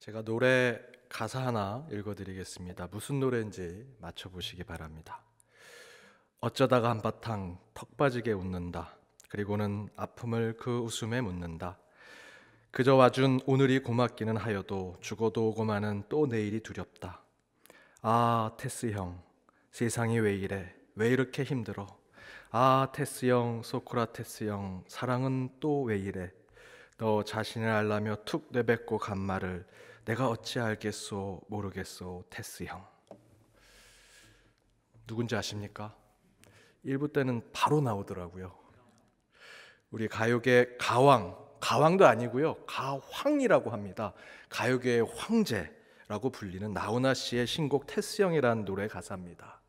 제가 노래 가사 하나 읽어드리겠습니다. 무슨 노래인지 맞춰보시기 바랍니다. 어쩌다가 한바탕 턱 빠지게 웃는다. 그리고는 아픔을 그 웃음에 묻는다. 그저 와준 오늘이 고맙기는 하여도 죽어도 오고 마는 또 내일이 두렵다. 아, 테스 형, 세상이 왜 이래? 왜 이렇게 힘들어? 아, 테스 형, 소크라테스 형, 사랑은 또 왜 이래? 너 자신을 알라며 툭 내뱉고 간 말을 내가 어찌 알겠소 모르겠소 테스 형. 누군지 아십니까? 1부 때는 바로 나오더라고요. 우리 가요계 가왕도 아니고요, 가황이라고 합니다. 가요계의 황제라고 불리는 나훈아 씨의 신곡 테스 형이라는 노래 가사입니다.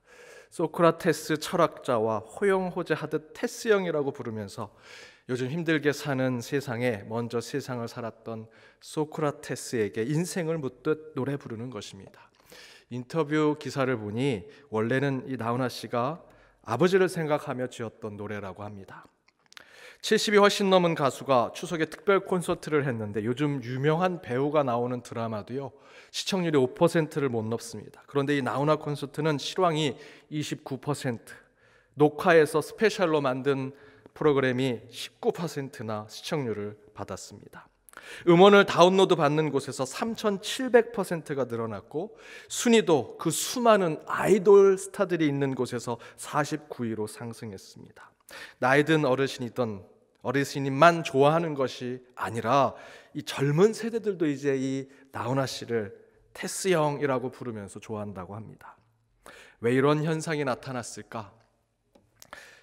소크라테스 철학자와 호영호재하듯 테스 형이라고 부르면서 요즘 힘들게 사는 세상에 먼저 세상을 살았던 소크라테스에게 인생을 묻듯 노래 부르는 것입니다. 인터뷰 기사를 보니 원래는 이 나훈아 씨가 아버지를 생각하며 지었던 노래라고 합니다. 70이 훨씬 넘은 가수가 추석에 특별 콘서트를 했는데 요즘 유명한 배우가 나오는 드라마도요, 시청률이 5%를 못 넘습니다. 그런데 이 나훈아 콘서트는 실황이 29%, 녹화해서 스페셜로 만든 프로그램이 19%나 시청률을 받았습니다. 음원을 다운로드 받는 곳에서 3,700%가 늘어났고, 순위도 그 수많은 아이돌 스타들이 있는 곳에서 49위로 상승했습니다. 나이든 어르신이만 좋아하는 것이 아니라 이 젊은 세대들도 이제 이 나훈아 씨를 테스 형이라고 부르면서 좋아한다고 합니다. 왜 이런 현상이 나타났을까?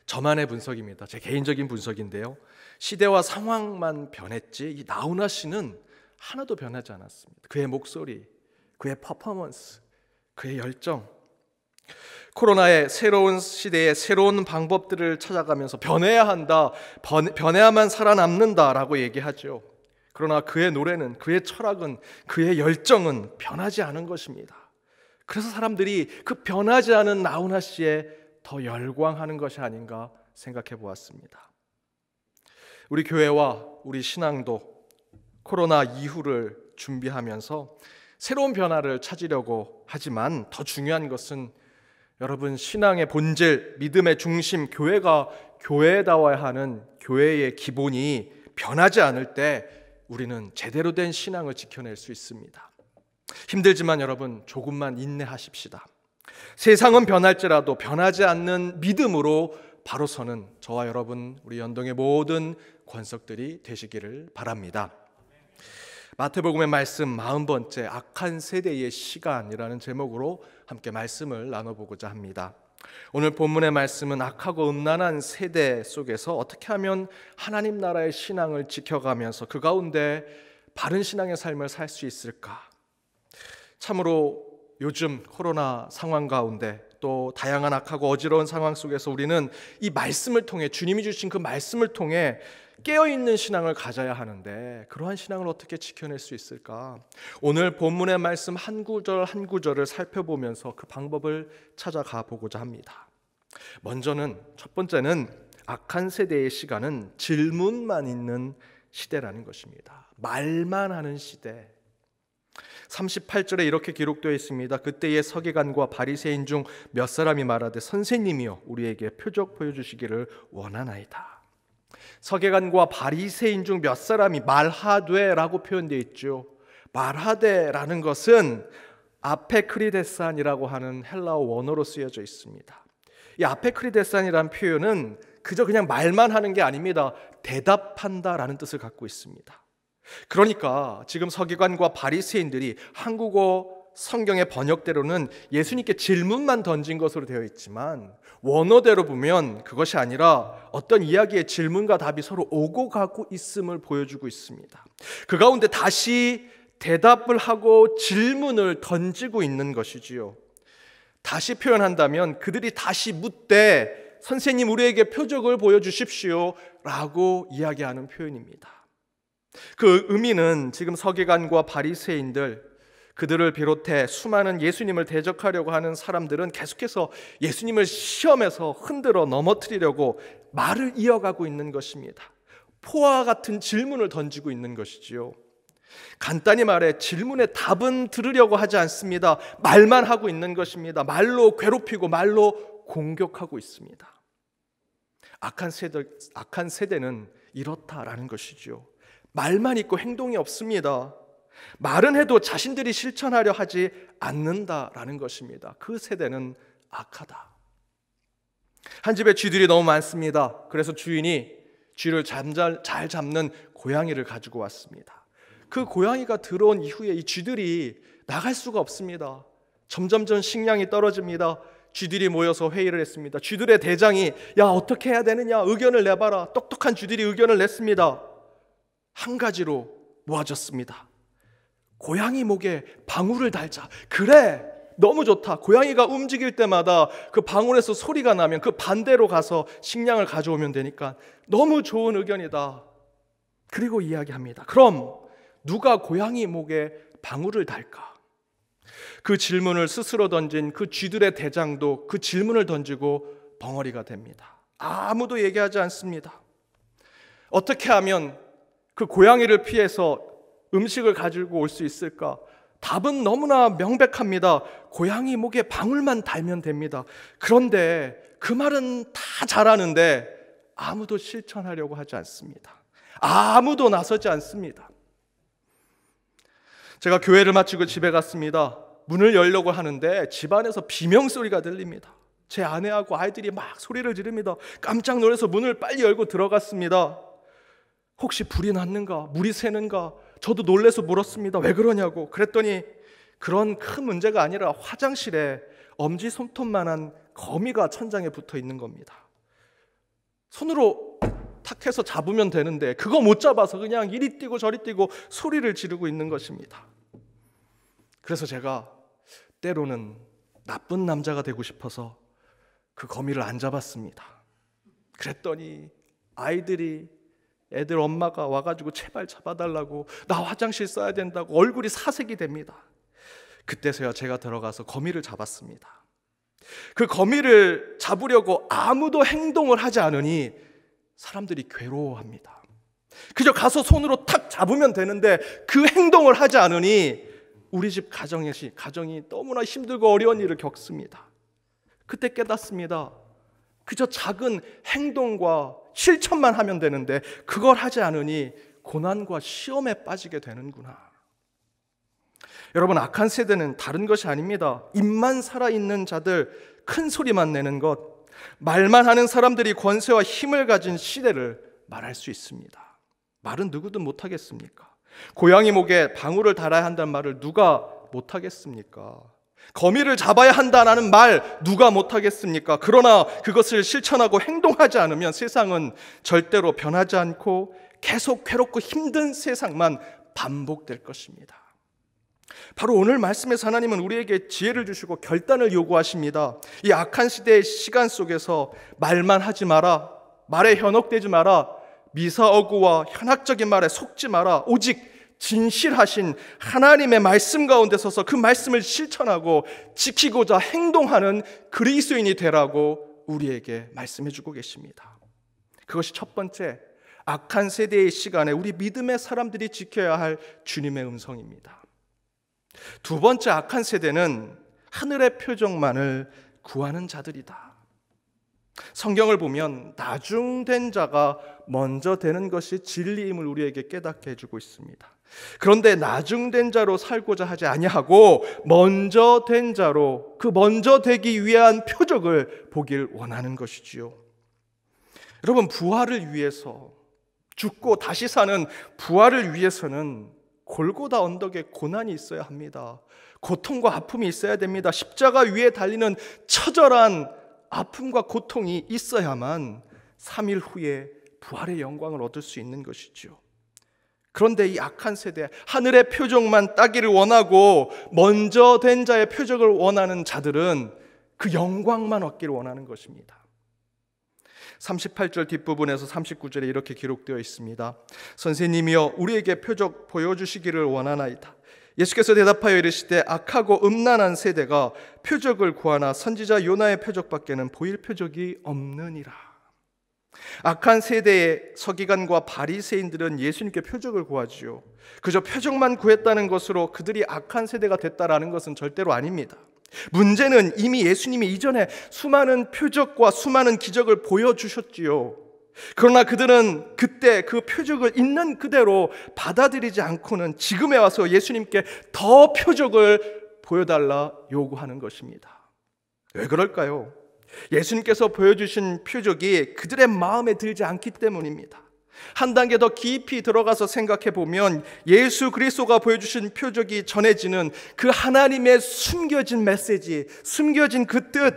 저만의 분석입니다. 제 개인적인 분석인데요, 시대와 상황만 변했지 이 나훈아 씨는 하나도 변하지 않았습니다. 그의 목소리, 그의 퍼포먼스, 그의 열정. 코로나의 새로운 시대의 새로운 방법들을 찾아가면서 변해야 한다, 변해야만 살아남는다라고 얘기하죠. 그러나 그의 노래는, 그의 철학은, 그의 열정은 변하지 않은 것입니다. 그래서 사람들이 그 변하지 않은 나훈아 씨에 더 열광하는 것이 아닌가 생각해 보았습니다. 우리 교회와 우리 신앙도 코로나 이후를 준비하면서 새로운 변화를 찾으려고 하지만 더 중요한 것은 여러분, 신앙의 본질, 믿음의 중심, 교회가 교회다워야 하는 교회의 기본이 변하지 않을 때 우리는 제대로 된 신앙을 지켜낼 수 있습니다. 힘들지만 여러분, 조금만 인내하십시다. 세상은 변할지라도 변하지 않는 믿음으로 바로 서는 저와 여러분, 우리 연동의 모든 권석들이 되시기를 바랍니다. 마태복음의 말씀 40번째 악한 세대의 시간이라는 제목으로 함께 말씀을 나눠보고자 합니다. 오늘 본문의 말씀은 악하고 음란한 세대 속에서 어떻게 하면 하나님 나라의 신앙을 지켜가면서 그 가운데 바른 신앙의 삶을 살 수 있을까? 참으로 요즘 코로나 상황 가운데 또 다양한 악하고 어지러운 상황 속에서 우리는 이 말씀을 통해, 주님이 주신 그 말씀을 통해 깨어있는 신앙을 가져야 하는데 그러한 신앙을 어떻게 지켜낼 수 있을까? 오늘 본문의 말씀 한 구절 한 구절을 살펴보면서 그 방법을 찾아가 보고자 합니다. 첫 번째는 악한 세대의 시간은 질문만 있는 시대라는 것입니다. 말만 하는 시대. 38절에 이렇게 기록되어 있습니다. 그때의 서기관과 바리새인 중 몇 사람이 말하되 선생님이여 우리에게 표적 보여주시기를 원하나이다. 서기관과 바리새인 중 몇 사람이 말하되라고 표현되어 있죠. 말하되라는 것은 아페크리데산이라고 하는 헬라어 원어로 쓰여져 있습니다. 이 아페크리데산이라는 표현은 그냥 말만 하는 게 아닙니다. 대답한다라는 뜻을 갖고 있습니다. 그러니까 지금 서기관과 바리새인들이 한국어 성경의 번역대로는 예수님께 질문만 던진 것으로 되어 있지만 원어대로 보면 그것이 아니라 어떤 이야기의 질문과 답이 서로 오고 가고 있음을 보여주고 있습니다. 그 가운데 다시 대답을 하고 질문을 던지고 있는 것이지요. 다시 표현한다면 그들이 다시 묻되 선생님 우리에게 표적을 보여주십시오 라고 이야기하는 표현입니다. 그 의미는 지금 서기관과 바리새인들, 그들을 비롯해 수많은 예수님을 대적하려고 하는 사람들은 계속해서 예수님을 시험에서 흔들어 넘어뜨리려고 말을 이어가고 있는 것입니다. 포화 같은 질문을 던지고 있는 것이지요. 간단히 말해 질문의 답은 들으려고 하지 않습니다. 말만 하고 있는 것입니다. 말로 괴롭히고 말로 공격하고 있습니다. 악한 세대는 이렇다라는 것이죠. 말만 있고 행동이 없습니다. 말은 해도 자신들이 실천하려 하지 않는다라는 것입니다. 그 세대는 악하다. 한 집에 쥐들이 너무 많습니다. 그래서 주인이 쥐를 잘 잡는 고양이를 가지고 왔습니다. 그 고양이가 들어온 이후에 이 쥐들이 나갈 수가 없습니다. 점점점 식량이 떨어집니다. 쥐들이 모여서 회의를 했습니다. 쥐들의 대장이 야 어떻게 해야 되느냐 의견을 내봐라. 똑똑한 쥐들이 의견을 냈습니다. 한 가지로 모아졌습니다. 고양이 목에 방울을 달자. 그래, 너무 좋다. 고양이가 움직일 때마다 그 방울에서 소리가 나면 그 반대로 가서 식량을 가져오면 되니까 너무 좋은 의견이다. 그리고 이야기합니다. 그럼 누가 고양이 목에 방울을 달까? 그 질문을 스스로 던진 그 쥐들의 대장도 그 질문을 던지고 벙어리가 됩니다. 아무도 얘기하지 않습니다. 어떻게 하면 그 고양이를 피해서 음식을 가지고 올 수 있을까? 답은 너무나 명백합니다. 고양이 목에 방울만 달면 됩니다. 그런데 그 말은 다 잘하는데 아무도 실천하려고 하지 않습니다. 아무도 나서지 않습니다. 제가 교회를 마치고 집에 갔습니다. 문을 열려고 하는데 집안에서 비명소리가 들립니다. 제 아내하고 아이들이 막 소리를 지릅니다. 깜짝 놀라서 문을 빨리 열고 들어갔습니다. 혹시 불이 났는가? 물이 새는가? 저도 놀라서 물었습니다. 왜 그러냐고. 그랬더니 그런 큰 문제가 아니라 화장실에 엄지손톱만한 거미가 천장에 붙어 있는 겁니다. 손으로 탁 해서 잡으면 되는데 그거 못 잡아서 그냥 이리 뛰고 저리 뛰고 소리를 지르고 있는 것입니다. 그래서 제가 때로는 나쁜 남자가 되고 싶어서 그 거미를 안 잡았습니다. 그랬더니 애들 엄마가 와가지고 제발 잡아달라고, 나 화장실 써야 된다고 얼굴이 사색이 됩니다. 그때서야 제가 들어가서 거미를 잡았습니다. 그 거미를 잡으려고 아무도 행동을 하지 않으니 사람들이 괴로워합니다. 그저 가서 손으로 탁 잡으면 되는데 그 행동을 하지 않으니 우리 집 가정이 너무나 힘들고 어려운 일을 겪습니다. 그때 깨닫습니다. 그저 작은 행동과 실천만 하면 되는데 그걸 하지 않으니 고난과 시험에 빠지게 되는구나. 여러분, 악한 세대는 다른 것이 아닙니다. 입만 살아있는 자들, 큰 소리만 내는 것, 말만 하는 사람들이 권세와 힘을 가진 시대를 말할 수 있습니다. 말은 누구든 못하겠습니까? 고양이 목에 방울을 달아야 한다는 말을 누가 못하겠습니까? 거미를 잡아야 한다는 말 누가 못하겠습니까? 그러나 그것을 실천하고 행동하지 않으면 세상은 절대로 변하지 않고 계속 괴롭고 힘든 세상만 반복될 것입니다. 바로 오늘 말씀에서 하나님은 우리에게 지혜를 주시고 결단을 요구하십니다. 이 악한 시대의 시간 속에서 말만 하지 마라, 말에 현혹되지 마라, 미사어구와 현학적인 말에 속지 마라. 오직 진실하신 하나님의 말씀 가운데 서서 그 말씀을 실천하고 지키고자 행동하는 그리스도인이 되라고 우리에게 말씀해 주고 계십니다. 그것이 첫 번째, 악한 세대의 시간에 우리 믿음의 사람들이 지켜야 할 주님의 음성입니다. 두 번째, 악한 세대는 하늘의 표적만을 구하는 자들이다. 성경을 보면 나중된 자가 먼저 되는 것이 진리임을 우리에게 깨닫게 해주고 있습니다. 그런데 나중된 자로 살고자 하지 아니하고 먼저 된 자로, 그 먼저 되기 위한 표적을 보길 원하는 것이지요. 여러분, 부활을 위해서, 죽고 다시 사는 부활을 위해서는 골고다 언덕에 고난이 있어야 합니다. 고통과 아픔이 있어야 됩니다. 십자가 위에 달리는 처절한 아픔과 고통이 있어야만 3일 후에 부활의 영광을 얻을 수 있는 것이죠. 그런데 이 악한 세대, 하늘의 표적만 따기를 원하고 먼저 된 자의 표적을 원하는 자들은 그 영광만 얻기를 원하는 것입니다. 38절 뒷부분에서 39절에 이렇게 기록되어 있습니다. 선생님이여 우리에게 표적 보여주시기를 원하나이다. 예수께서 대답하여 이르시되 악하고 음란한 세대가 표적을 구하나 선지자 요나의 표적밖에는 보일 표적이 없느니라. 악한 세대의 서기관과 바리새인들은 예수님께 표적을 구하지요. 그저 표적만 구했다는 것으로 그들이 악한 세대가 됐다라는 것은 절대로 아닙니다. 문제는 이미 예수님이 이전에 수많은 표적과 수많은 기적을 보여주셨지요. 그러나 그들은 그때 그 표적을 있는 그대로 받아들이지 않고는 지금에 와서 예수님께 더 표적을 보여달라 요구하는 것입니다. 왜 그럴까요? 예수님께서 보여주신 표적이 그들의 마음에 들지 않기 때문입니다. 한 단계 더 깊이 들어가서 생각해 보면 예수 그리스도가 보여주신 표적이 전해지는 그 하나님의 숨겨진 메시지, 숨겨진 그 뜻,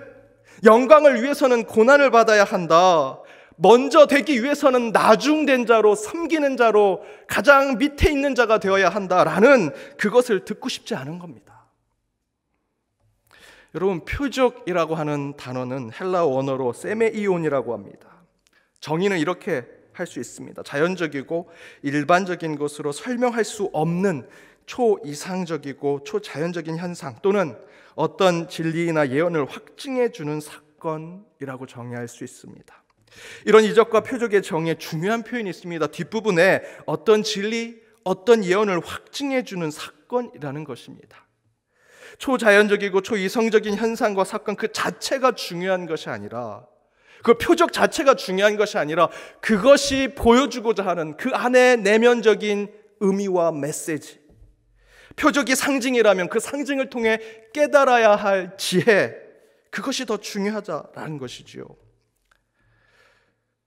영광을 위해서는 고난을 받아야 한다, 먼저 되기 위해서는 나중된 자로, 섬기는 자로, 가장 밑에 있는 자가 되어야 한다라는 그것을 듣고 싶지 않은 겁니다. 여러분, 표적이라고 하는 단어는 헬라어 원어로 세메이온이라고 합니다. 정의는 이렇게 할 수 있습니다. 자연적이고 일반적인 것으로 설명할 수 없는 초이상적이고 초자연적인 현상 또는 어떤 진리나 예언을 확증해 주는 사건이라고 정의할 수 있습니다. 이런 이적과 표적의 정의에 중요한 표현이 있습니다. 뒷부분에 어떤 진리, 어떤 예언을 확증해 주는 사건이라는 것입니다. 초자연적이고 초이성적인 현상과 사건 그 자체가 중요한 것이 아니라, 그 표적 자체가 중요한 것이 아니라 그것이 보여주고자 하는 그 안에 내면적인 의미와 메시지, 표적이 상징이라면 그 상징을 통해 깨달아야 할 지혜, 그것이 더 중요하다라는 것이지요.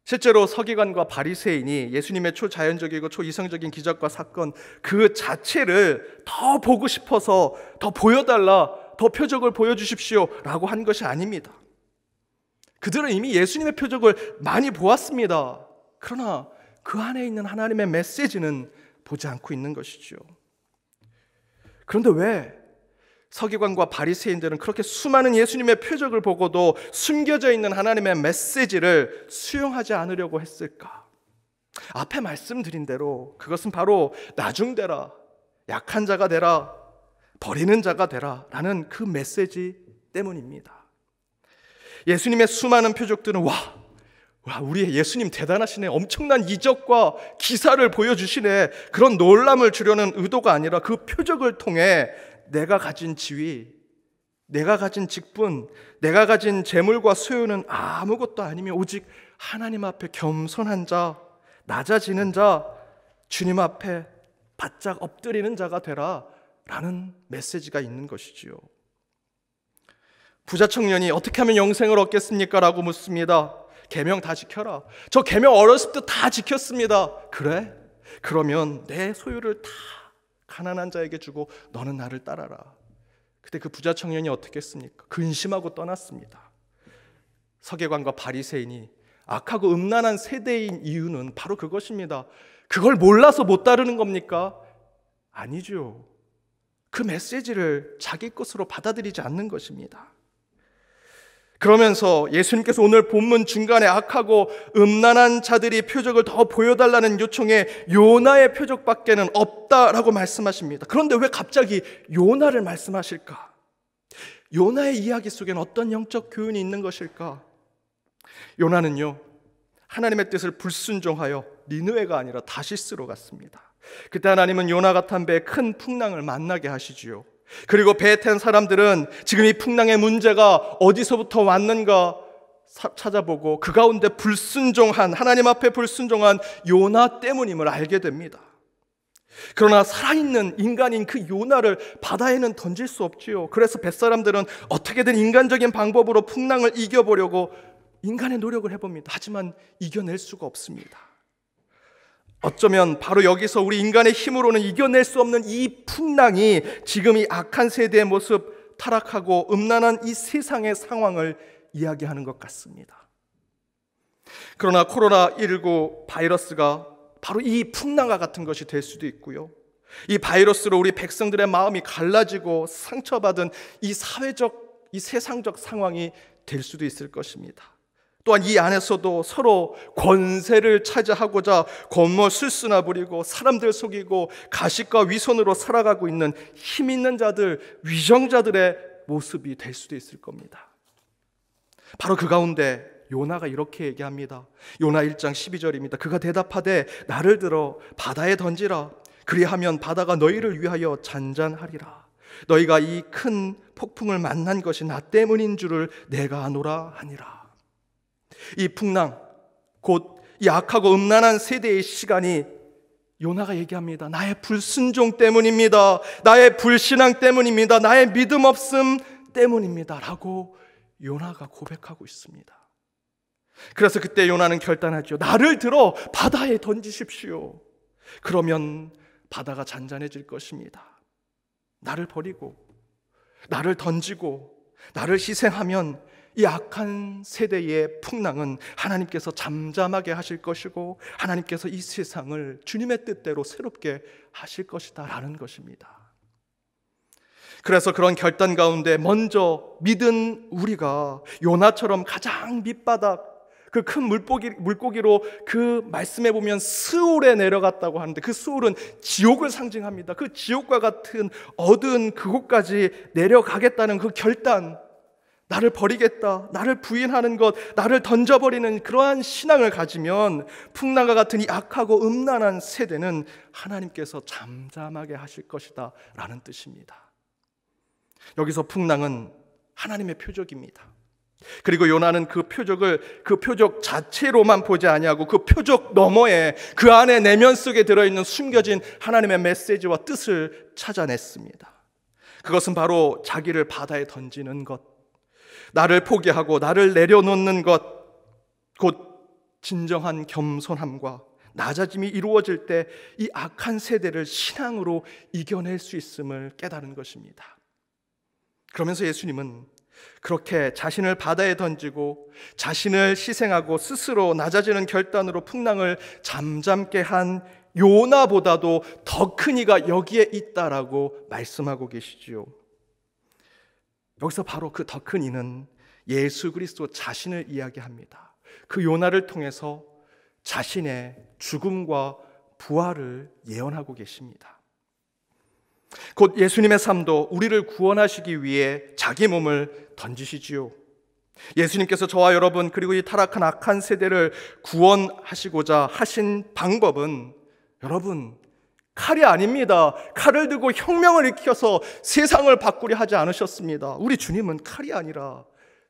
실제로 서기관과 바리새인이 예수님의 초자연적이고 초이성적인 기적과 사건 그 자체를 더 보고 싶어서 더 보여달라, 더 표적을 보여주십시오 라고 한 것이 아닙니다. 그들은 이미 예수님의 표적을 많이 보았습니다. 그러나 그 안에 있는 하나님의 메시지는 보지 않고 있는 것이죠. 그런데 왜 서기관과 바리새인들은 그렇게 수많은 예수님의 표적을 보고도 숨겨져 있는 하나님의 메시지를 수용하지 않으려고 했을까? 앞에 말씀드린 대로 그것은 바로 나중되라, 약한 자가 되라, 버리는 자가 되라 라는 그 메시지 때문입니다. 예수님의 수많은 표적들은 와 우리 예수님 대단하시네, 엄청난 이적과 기사를 보여주시네, 그런 놀람을 주려는 의도가 아니라 그 표적을 통해 내가 가진 지위, 내가 가진 직분, 내가 가진 재물과 소유는 아무것도 아니며 오직 하나님 앞에 겸손한 자, 낮아지는 자, 주님 앞에 바짝 엎드리는 자가 되라 라는 메시지가 있는 것이지요. 부자 청년이 어떻게 하면 영생을 얻겠습니까? 라고 묻습니다. 계명 다 지켜라. 저 계명 어렸을 때 다 지켰습니다. 그래? 그러면 내 소유를 다 가난한 자에게 주고 너는 나를 따라라. 그때 그 부자 청년이 어떻게 했습니까? 근심하고 떠났습니다. 서기관과 바리새인이 악하고 음란한 세대인 이유는 바로 그것입니다. 그걸 몰라서 못 따르는 겁니까? 아니죠. 그 메시지를 자기 것으로 받아들이지 않는 것입니다. 그러면서 예수님께서 오늘 본문 중간에 악하고 음란한 자들이 표적을 더 보여달라는 요청에 요나의 표적밖에는 없다라고 말씀하십니다. 그런데 왜 갑자기 요나를 말씀하실까? 요나의 이야기 속에는 어떤 영적 교훈이 있는 것일까? 요나는요, 하나님의 뜻을 불순종하여 니느웨가 아니라 다시스로 갔습니다. 그때 하나님은 요나 같은 배에 큰 풍랑을 만나게 하시지요. 그리고 배에 탄 사람들은 지금 이 풍랑의 문제가 어디서부터 왔는가 찾아보고 그 가운데 불순종한, 하나님 앞에 불순종한 요나 때문임을 알게 됩니다. 그러나 살아있는 인간인 그 요나를 바다에는 던질 수 없지요. 그래서 뱃사람들은 어떻게든 인간적인 방법으로 풍랑을 이겨보려고 인간의 노력을 해봅니다. 하지만 이겨낼 수가 없습니다. 어쩌면 바로 여기서 우리 인간의 힘으로는 이겨낼 수 없는 이 풍랑이 지금 이 악한 세대의 모습, 타락하고 음란한 이 세상의 상황을 이야기하는 것 같습니다. 그러나 코로나19 바이러스가 바로 이 풍랑과 같은 것이 될 수도 있고요. 이 바이러스로 우리 백성들의 마음이 갈라지고 상처받은 이 사회적, 이 세상적 상황이 될 수도 있을 것입니다. 또한 이 안에서도 서로 권세를 차지하고자 권모술수나 부리고 사람들 속이고 가식과 위선으로 살아가고 있는 힘 있는 자들, 위정자들의 모습이 될 수도 있을 겁니다. 바로 그 가운데 요나가 이렇게 얘기합니다. 요나 1장 12절입니다. 그가 대답하되 나를 들어 바다에 던지라. 그리하면 바다가 너희를 위하여 잔잔하리라. 너희가 이 큰 폭풍을 만난 것이 나 때문인 줄을 내가 아노라 하니라. 이 풍랑, 곧 이 악하고 음란한 세대의 시간이 요나가 얘기합니다. 나의 불순종 때문입니다. 나의 불신앙 때문입니다. 나의 믿음 없음 때문입니다 라고 요나가 고백하고 있습니다. 그래서 그때 요나는 결단하죠. 나를 들어 바다에 던지십시오. 그러면 바다가 잔잔해질 것입니다. 나를 버리고 나를 던지고 나를 희생하면 이 악한 세대의 풍랑은 하나님께서 잠잠하게 하실 것이고 하나님께서 이 세상을 주님의 뜻대로 새롭게 하실 것이다 라는 것입니다. 그래서 그런 결단 가운데 먼저 믿은 우리가 요나처럼 가장 밑바닥 그 큰 물고기로 그 말씀에 보면 스올에 내려갔다고 하는데 그 스올은 지옥을 상징합니다. 그 지옥과 같은 어두운 그곳까지 내려가겠다는 그 결단, 나를 버리겠다, 나를 부인하는 것, 나를 던져버리는 그러한 신앙을 가지면 풍랑과 같은 이 악하고 음란한 세대는 하나님께서 잠잠하게 하실 것이다 라는 뜻입니다. 여기서 풍랑은 하나님의 표적입니다. 그리고 요나는 그 표적 자체로만 보지 아니하고 그 표적 너머에 그 안에 내면 속에 들어있는 숨겨진 하나님의 메시지와 뜻을 찾아냈습니다. 그것은 바로 자기를 바다에 던지는 것, 나를 포기하고 나를 내려놓는 것, 곧 진정한 겸손함과 낮아짐이 이루어질 때 이 악한 세대를 신앙으로 이겨낼 수 있음을 깨달은 것입니다. 그러면서 예수님은 그렇게 자신을 바다에 던지고 자신을 희생하고 스스로 낮아지는 결단으로 풍랑을 잠잠게 한 요나보다도 더 큰 이가 여기에 있다라고 말씀하고 계시지요. 여기서 바로 그 더 큰 이는 예수 그리스도 자신을 이야기합니다. 그 요나를 통해서 자신의 죽음과 부활을 예언하고 계십니다. 곧 예수님의 삶도 우리를 구원하시기 위해 자기 몸을 던지시지요. 예수님께서 저와 여러분 그리고 이 타락한 악한 세대를 구원하시고자 하신 방법은 여러분 칼이 아닙니다. 칼을 들고 혁명을 일으켜서 세상을 바꾸려 하지 않으셨습니다. 우리 주님은 칼이 아니라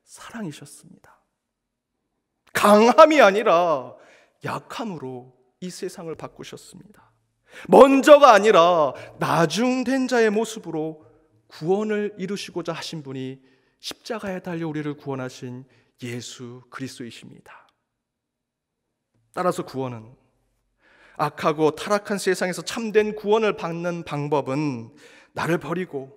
사랑이셨습니다. 강함이 아니라 약함으로 이 세상을 바꾸셨습니다. 먼저가 아니라 나중된 자의 모습으로 구원을 이루시고자 하신 분이 십자가에 달려 우리를 구원하신 예수 그리스도이십니다. 따라서 구원은 악하고 타락한 세상에서 참된 구원을 받는 방법은 나를 버리고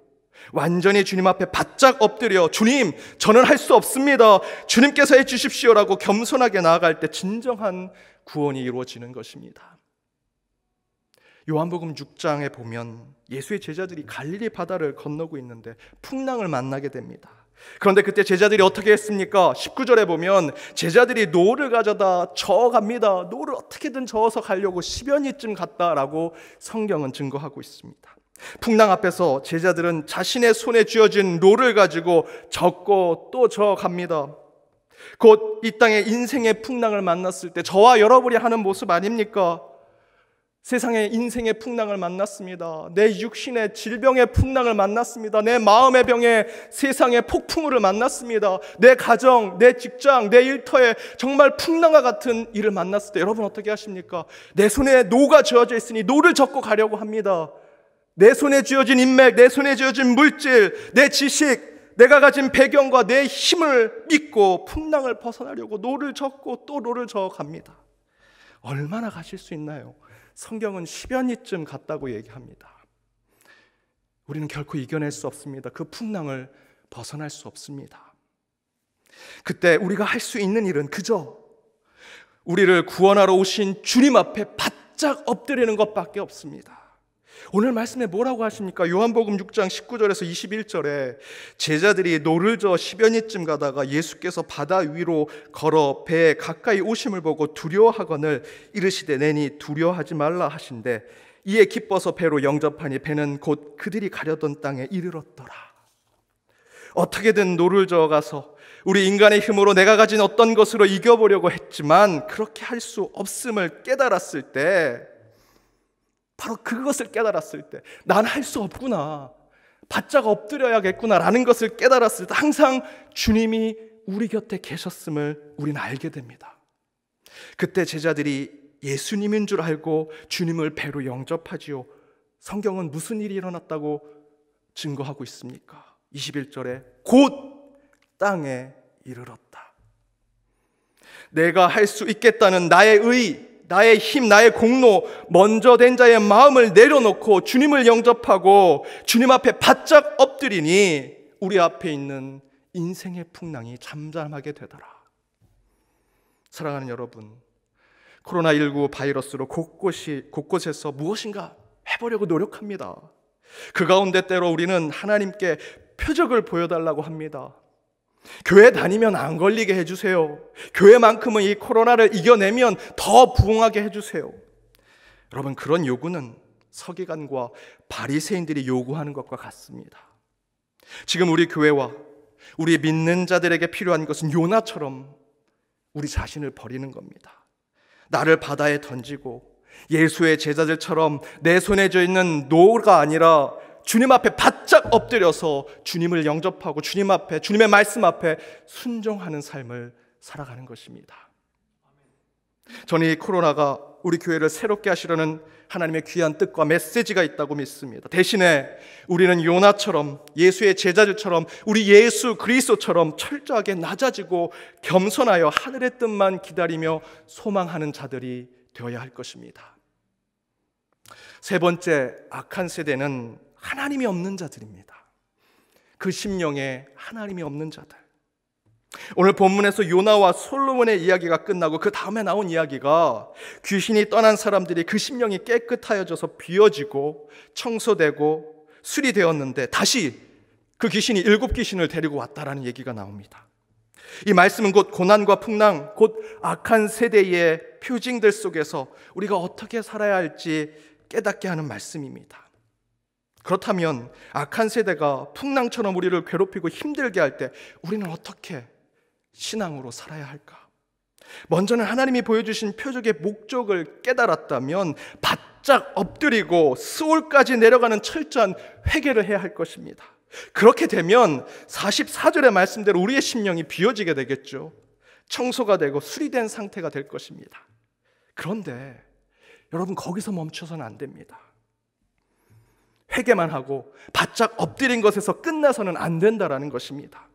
완전히 주님 앞에 바짝 엎드려 주님 저는 할 수 없습니다, 주님께서 해주십시오라고 겸손하게 나아갈 때 진정한 구원이 이루어지는 것입니다. 요한복음 6장에 보면 예수의 제자들이 갈릴리 바다를 건너고 있는데 풍랑을 만나게 됩니다. 그런데 그때 제자들이 어떻게 했습니까? 19절에 보면 제자들이 노를 가져다 저어갑니다. 노를 어떻게든 저어서 가려고 10여리쯤 갔다라고 성경은 증거하고 있습니다. 풍랑 앞에서 제자들은 자신의 손에 쥐어진 노를 가지고 젓고 또 저어갑니다. 곧 이 땅의 인생의 풍랑을 만났을 때 저와 여러분이 하는 모습 아닙니까? 세상의 인생의 풍랑을 만났습니다. 내 육신의 질병의 풍랑을 만났습니다. 내 마음의 병에 세상의 폭풍우를 만났습니다. 내 가정, 내 직장, 내 일터에 정말 풍랑과 같은 일을 만났을 때 여러분 어떻게 하십니까? 내 손에 노가 쥐어져 있으니 노를 젓고 가려고 합니다. 내 손에 쥐어진 인맥, 내 손에 쥐어진 물질, 내 지식, 내가 가진 배경과 내 힘을 믿고 풍랑을 벗어나려고 노를 젓고 또 노를 저어갑니다. 얼마나 가실 수 있나요? 성경은 10여리쯤 갔다고 얘기합니다. 우리는 결코 이겨낼 수 없습니다. 그 풍랑을 벗어날 수 없습니다. 그때 우리가 할 수 있는 일은 그저 우리를 구원하러 오신 주님 앞에 바짝 엎드리는 것밖에 없습니다. 오늘 말씀에 뭐라고 하십니까? 요한복음 6장 19절에서 21절에 제자들이 노를 저어 10여리쯤 가다가 예수께서 바다 위로 걸어 배에 가까이 오심을 보고 두려워하거늘 이르시되 내니 두려워하지 말라 하신대 이에 기뻐서 배로 영접하니 배는 곧 그들이 가려던 땅에 이르렀더라. 어떻게든 노를 저어가서 우리 인간의 힘으로 내가 가진 어떤 것으로 이겨보려고 했지만 그렇게 할 수 없음을 깨달았을 때, 바로 그것을 깨달았을 때, 난 할 수 없구나, 바짝 엎드려야겠구나라는 것을 깨달았을 때 항상 주님이 우리 곁에 계셨음을 우리는 알게 됩니다. 그때 제자들이 예수님인 줄 알고 주님을 배로 영접하지요. 성경은 무슨 일이 일어났다고 증거하고 있습니까? 21절에 곧 땅에 이르렀다. 내가 할 수 있겠다는 나의 의, 나의 힘, 나의 공로, 먼저 된 자의 마음을 내려놓고 주님을 영접하고 주님 앞에 바짝 엎드리니 우리 앞에 있는 인생의 풍랑이 잠잠하게 되더라. 사랑하는 여러분, 코로나19 바이러스로 곳곳에서 무엇인가 해보려고 노력합니다. 그 가운데 때로 우리는 하나님께 표적을 보여달라고 합니다. 교회 다니면 안 걸리게 해주세요. 교회만큼은 이 코로나를 이겨내면 더 부흥하게 해주세요. 여러분, 그런 요구는 서기관과 바리새인들이 요구하는 것과 같습니다. 지금 우리 교회와 우리 믿는 자들에게 필요한 것은 요나처럼 우리 자신을 버리는 겁니다. 나를 바다에 던지고 예수의 제자들처럼 내 손에 쥐어 있는 노가 아니라 주님 앞에 바짝 엎드려서 주님을 영접하고 주님 앞에, 주님의 말씀 앞에 순종하는 삶을 살아가는 것입니다. 저는 이 코로나가 우리 교회를 새롭게 하시려는 하나님의 귀한 뜻과 메시지가 있다고 믿습니다. 대신에 우리는 요나처럼, 예수의 제자들처럼, 우리 예수 그리스도처럼 철저하게 낮아지고 겸손하여 하늘의 뜻만 기다리며 소망하는 자들이 되어야 할 것입니다. 세 번째 악한 세대는 하나님이 없는 자들입니다. 그 심령에 하나님이 없는 자들. 오늘 본문에서 요나와 솔로몬의 이야기가 끝나고 그 다음에 나온 이야기가 귀신이 떠난 사람들이 그 심령이 깨끗하여져서 비워지고 청소되고 수리되었는데 다시 그 귀신이 7귀신을 데리고 왔다라는 얘기가 나옵니다. 이 말씀은 곧 고난과 풍랑, 곧 악한 세대의 표징들 속에서 우리가 어떻게 살아야 할지 깨닫게 하는 말씀입니다. 그렇다면 악한 세대가 풍랑처럼 우리를 괴롭히고 힘들게 할 때 우리는 어떻게 신앙으로 살아야 할까? 먼저는 하나님이 보여주신 표적의 목적을 깨달았다면 바짝 엎드리고 스올까지 내려가는 철저한 회개를 해야 할 것입니다. 그렇게 되면 44절의 말씀대로 우리의 심령이 비워지게 되겠죠. 청소가 되고 수리된 상태가 될 것입니다. 그런데 여러분, 거기서 멈춰서는 안 됩니다. 회개만 하고 바짝 엎드린 것에서 끝나서는 안 된다라는 것입니다.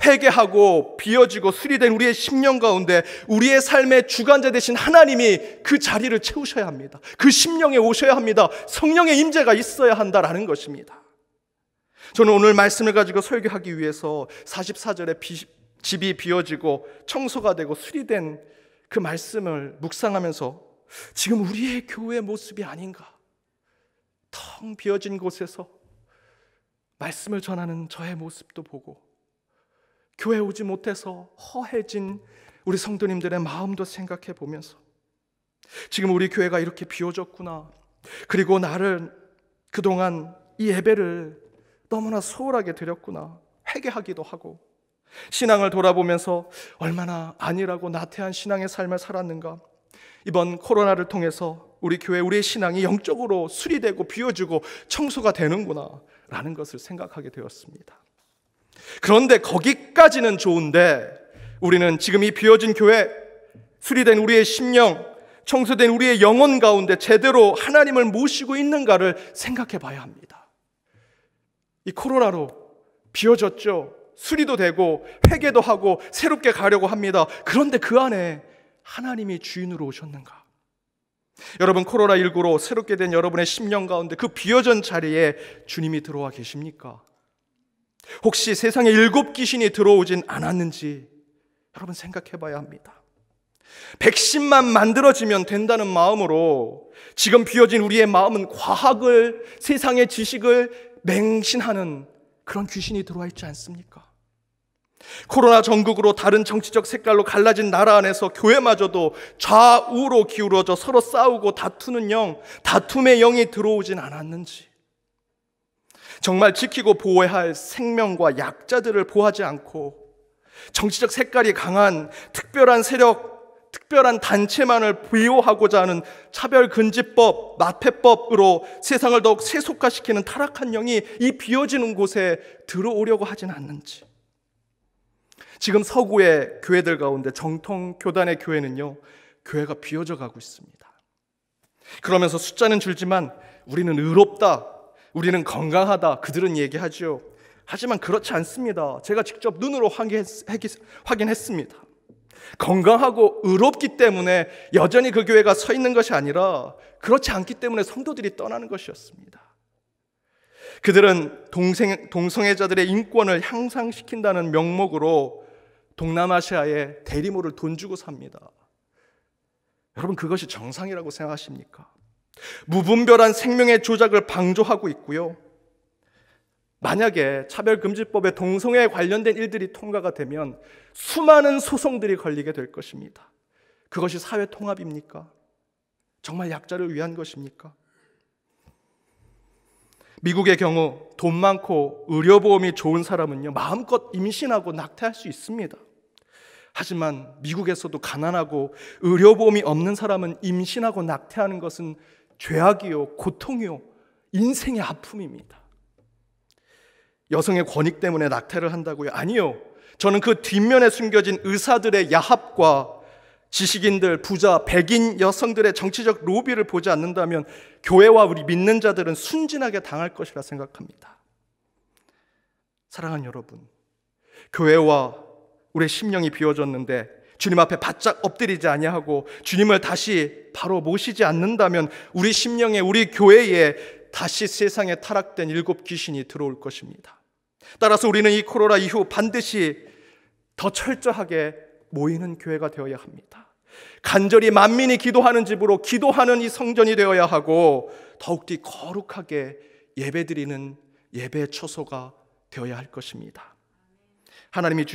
회개하고 비워지고 수리된 우리의 심령 가운데 우리의 삶의 주관자 되신 하나님이 그 자리를 채우셔야 합니다. 그 심령에 오셔야 합니다. 성령의 임재가 있어야 한다라는 것입니다. 저는 오늘 말씀을 가지고 설교하기 위해서 44절에 집이 비워지고 청소가 되고 수리된 그 말씀을 묵상하면서 지금 우리의 교회의 모습이 아닌가, 텅 비어진 곳에서 말씀을 전하는 저의 모습도 보고 교회 오지 못해서 허해진 우리 성도님들의 마음도 생각해 보면서 지금 우리 교회가 이렇게 비워졌구나, 그리고 나를 그동안 이 예배를 너무나 소홀하게 드렸구나 회개하기도 하고, 신앙을 돌아보면서 얼마나 안일하고 나태한 신앙의 삶을 살았는가, 이번 코로나를 통해서 우리 교회, 우리의 신앙이 영적으로 수리되고 비워지고 청소가 되는구나 라는 것을 생각하게 되었습니다. 그런데 거기까지는 좋은데 우리는 지금 이 비워진 교회, 수리된 우리의 심령, 청소된 우리의 영혼 가운데 제대로 하나님을 모시고 있는가를 생각해 봐야 합니다. 이 코로나로 비워졌죠. 수리도 되고 회개도 하고 새롭게 가려고 합니다. 그런데 그 안에 하나님이 주인으로 오셨는가? 여러분, 코로나19로 새롭게 된 여러분의 심령 가운데 그 비어진 자리에 주님이 들어와 계십니까? 혹시 세상에 7귀신이 들어오진 않았는지 여러분 생각해 봐야 합니다. 백신만 만들어지면 된다는 마음으로 지금 비어진 우리의 마음은 과학을, 세상의 지식을 맹신하는 그런 귀신이 들어와 있지 않습니까? 코로나 전국으로 다른 정치적 색깔로 갈라진 나라 안에서 교회마저도 좌우로 기울어져 서로 싸우고 다투는 영, 다툼의 영이 들어오진 않았는지, 정말 지키고 보호해야 할 생명과 약자들을 보호하지 않고 정치적 색깔이 강한 특별한 세력, 특별한 단체만을 비호하고자 하는 차별금지법, 나폐법으로 세상을 더욱 세속화시키는 타락한 영이 이 비어지는 곳에 들어오려고 하진 않는지. 지금 서구의 교회들 가운데 정통 교단의 교회는요, 교회가 비어져 가고 있습니다. 그러면서 숫자는 줄지만 우리는 의롭다, 우리는 건강하다, 그들은 얘기하죠. 하지만 그렇지 않습니다. 제가 직접 눈으로 확인했습니다. 건강하고 의롭기 때문에 여전히 그 교회가 서 있는 것이 아니라 그렇지 않기 때문에 성도들이 떠나는 것이었습니다. 그들은 동성애자들의 인권을 향상시킨다는 명목으로 동남아시아에 대리모를 돈 주고 삽니다. 여러분, 그것이 정상이라고 생각하십니까? 무분별한 생명의 조작을 방조하고 있고요. 만약에 차별금지법에 동성애에 관련된 일들이 통과가 되면 수많은 소송들이 걸리게 될 것입니다. 그것이 사회 통합입니까? 정말 약자를 위한 것입니까? 미국의 경우 돈 많고 의료보험이 좋은 사람은요, 마음껏 임신하고 낙태할 수 있습니다. 하지만 미국에서도 가난하고 의료보험이 없는 사람은 임신하고 낙태하는 것은 죄악이요, 고통이요, 인생의 아픔입니다. 여성의 권익 때문에 낙태를 한다고요? 아니요. 저는 그 뒷면에 숨겨진 의사들의 야합과 지식인들, 부자, 백인 여성들의 정치적 로비를 보지 않는다면 교회와 우리 믿는 자들은 순진하게 당할 것이라 생각합니다. 사랑하는 여러분, 교회와 우리의 심령이 비워졌는데 주님 앞에 바짝 엎드리지 아니하고 주님을 다시 바로 모시지 않는다면 우리 심령에, 우리 교회에 다시 세상에 타락된 7 귀신이 들어올 것입니다. 따라서 우리는 이 코로나 이후 반드시 더 철저하게 모이는 교회가 되어야 합니다. 간절히 만민이 기도하는 집으로 기도하는 이 성전이 되어야 하고 더욱더 거룩하게 예배드리는 예배 처소가 되어야 할 것입니다. 하나님이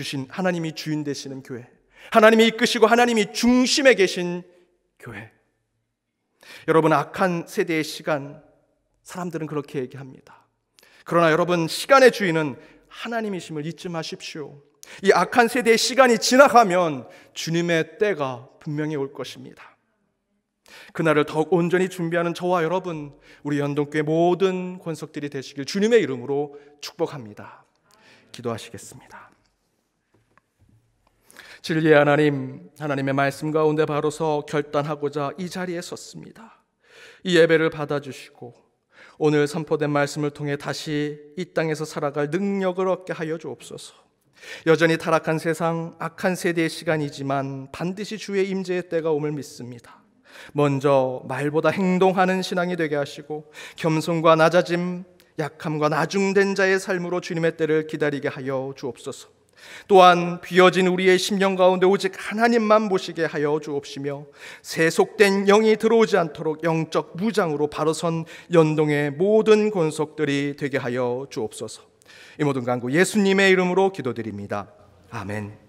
주인 되시는 교회, 하나님이 이끄시고 하나님이 중심에 계신 교회. 여러분, 악한 세대의 시간, 사람들은 그렇게 얘기합니다. 그러나 여러분, 시간의 주인은 하나님이심을 잊지 마십시오. 이 악한 세대의 시간이 지나가면 주님의 때가 분명히 올 것입니다. 그날을 더욱 온전히 준비하는 저와 여러분, 우리 연동교회 모든 권속들이 되시길 주님의 이름으로 축복합니다. 기도하시겠습니다. 진리의 하나님, 하나님의 말씀 가운데 바로서 결단하고자 이 자리에 섰습니다. 이 예배를 받아주시고 오늘 선포된 말씀을 통해 다시 이 땅에서 살아갈 능력을 얻게 하여 주옵소서. 여전히 타락한 세상, 악한 세대의 시간이지만 반드시 주의 임재의 때가 옴을 믿습니다. 먼저 말보다 행동하는 신앙이 되게 하시고 겸손과 낮아짐, 약함과 나중된 자의 삶으로 주님의 때를 기다리게 하여 주옵소서. 또한 비어진 우리의 심령 가운데 오직 하나님만 모시게 하여 주옵시며 세속된 영이 들어오지 않도록 영적 무장으로 바로 선 연동의 모든 권속들이 되게 하여 주옵소서. 이 모든 간구 예수님의 이름으로 기도드립니다. 아멘.